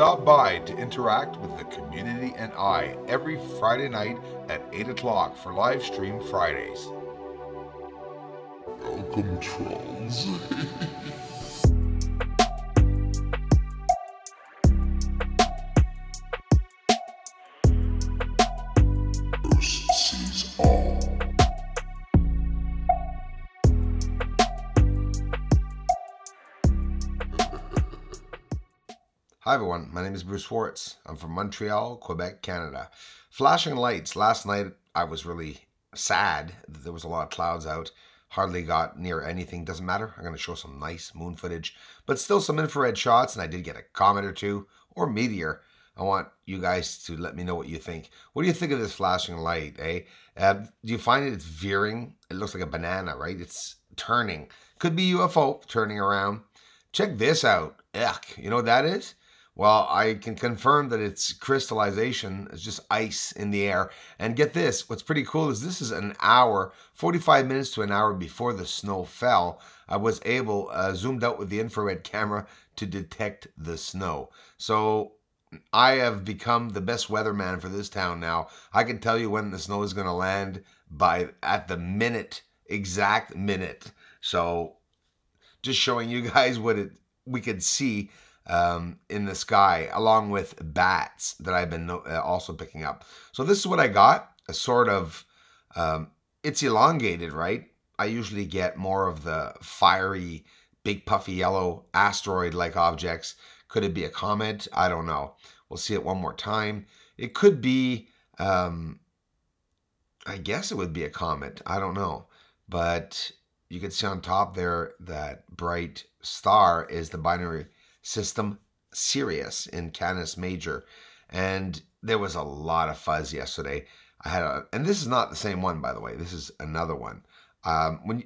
Stop by to interact with the community and I every Friday night at 8 o'clock for live stream Fridays. Welcome, trolls. First sees all. Hi everyone, my name is Bruce Schwartz. I'm from Montreal, Quebec, Canada. Flashing lights. Last night I was really sad. There was a lot of clouds out. Hardly got near anything. Doesn't matter. I'm going to show some nice moon footage, but still some infrared shots, and I did get a comet or two, or meteor. I want you guys to let me know what you think. What do you think of this flashing light, eh? Do you find it's veering? It looks like a banana, right? It's turning. Could be UFO turning around. Check this out. Ugh, you know what that is? Well, I can confirm that it's crystallization. It's just ice in the air. And get this, what's pretty cool is this is an hour, 45 minutes to an hour before the snow fell. I was able, zoomed out with the infrared camera to detect the snow. So I have become the best weatherman for this town now. I can tell you when the snow is going to land at the minute, exact minute. So just showing you guys what we could see in the sky, along with bats that I've been also picking up. So this is what I got. A sort of, it's elongated, right? I usually get more of the fiery, big puffy yellow asteroid-like objects. Could it be a comet? I don't know. We'll see it one more time. It could be, I guess it would be a comet. I don't know. But you can see on top there that bright star is the binary system Sirius in Canis Major, and there was a lot of fuzz yesterday. And this is not the same one, by the way. This is another one.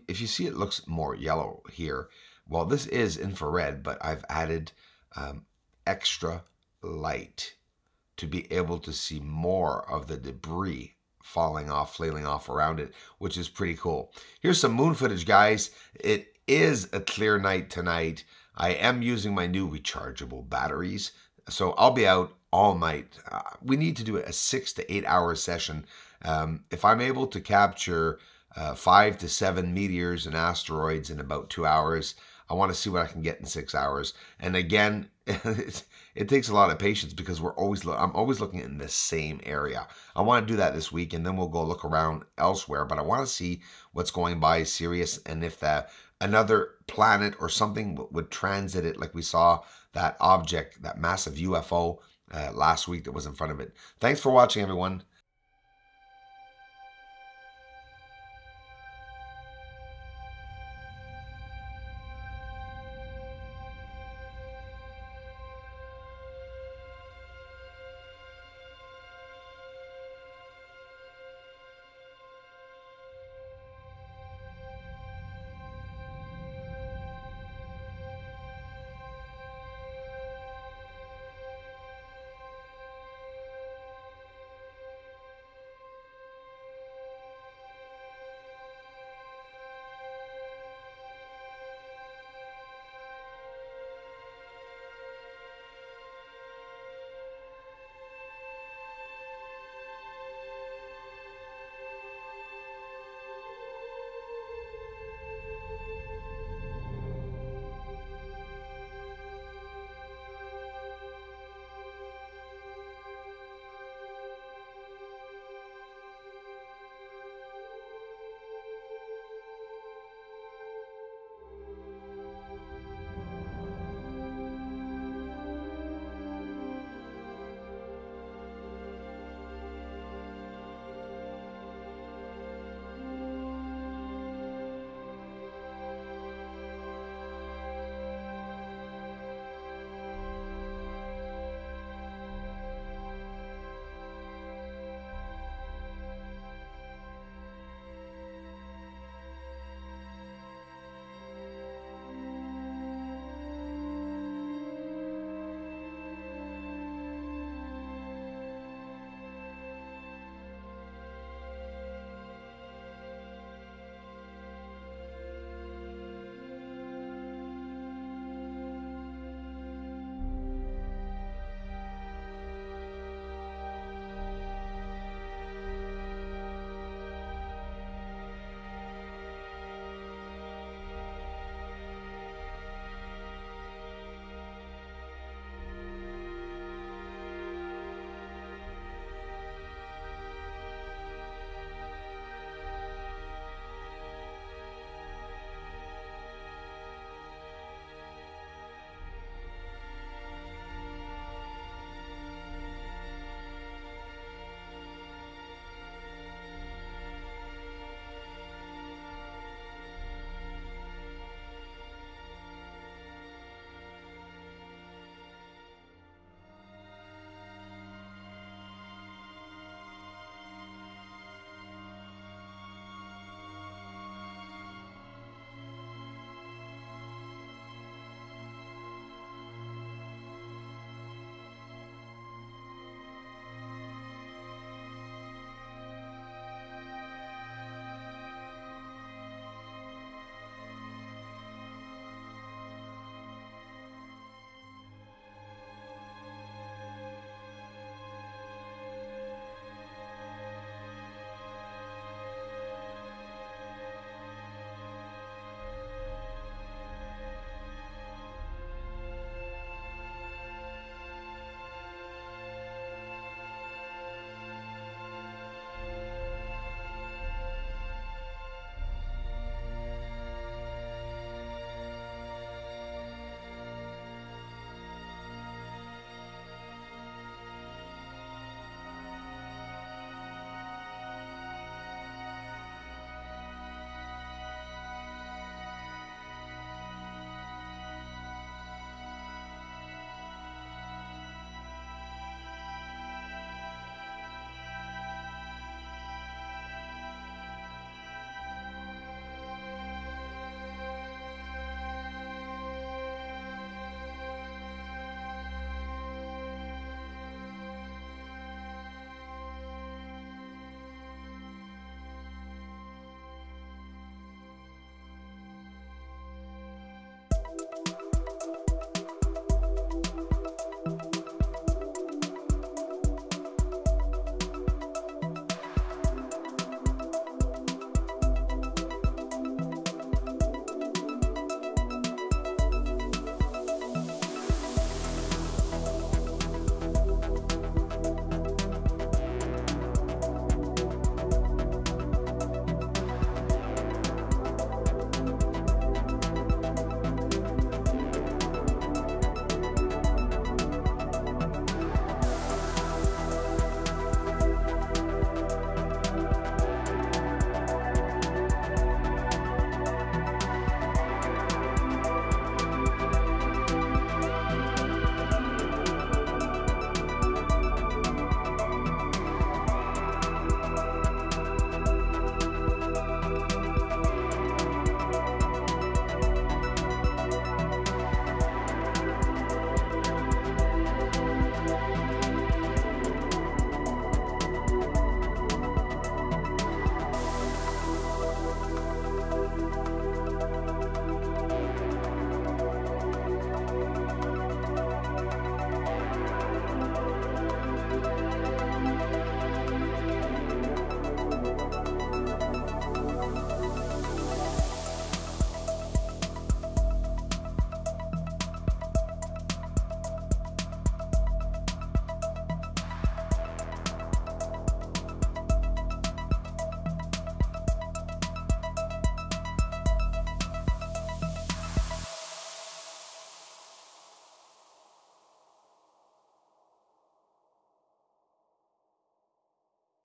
If you see, it looks more yellow here. Well, this is infrared, but I've added extra light to be able to see more of the debris falling off, flailing off around it, which is pretty cool. Here's some moon footage, guys. It is a clear night tonight. I am using my new rechargeable batteries, so I'll be out all night. We need to do a 6 to 8 hour session. If I'm able to capture 5 to 7 meteors and asteroids in about 2 hours, I want to see what I can get in 6 hours. And again, it takes a lot of patience because I'm always looking in the same area. I want to do that this week, and then we'll go look around elsewhere. But I want to see what's going by Sirius, and if another planet or something would transit it, like we saw that object, that massive UFO last week that was in front of it. Thanks for watching, everyone.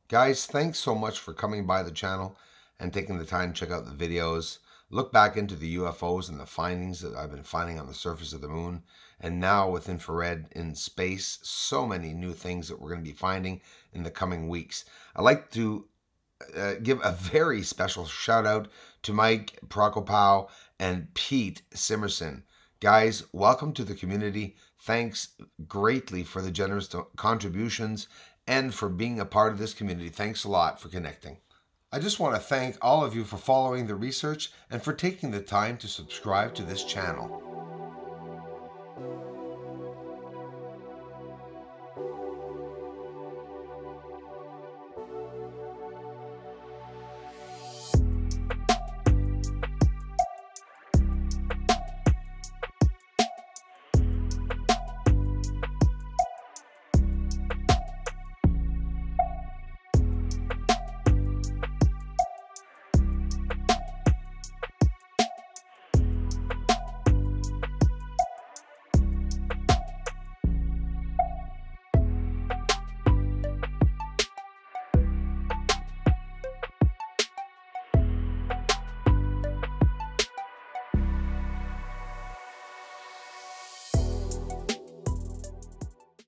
Guys, thanks so much for coming by the channel and taking the time to check out the videos. Look back into the UFOs and the findings that I've been finding on the surface of the moon. And now with infrared in space, so many new things that we're going to be finding in the coming weeks. I'd like to give a very special shout out to Mike Prokopow and Pete Simerson. Guys, welcome to the community. Thanks greatly for the generous contributions and for being a part of this community. Thanks a lot for connecting. I just want to thank all of you for following the research and for taking the time to subscribe to this channel.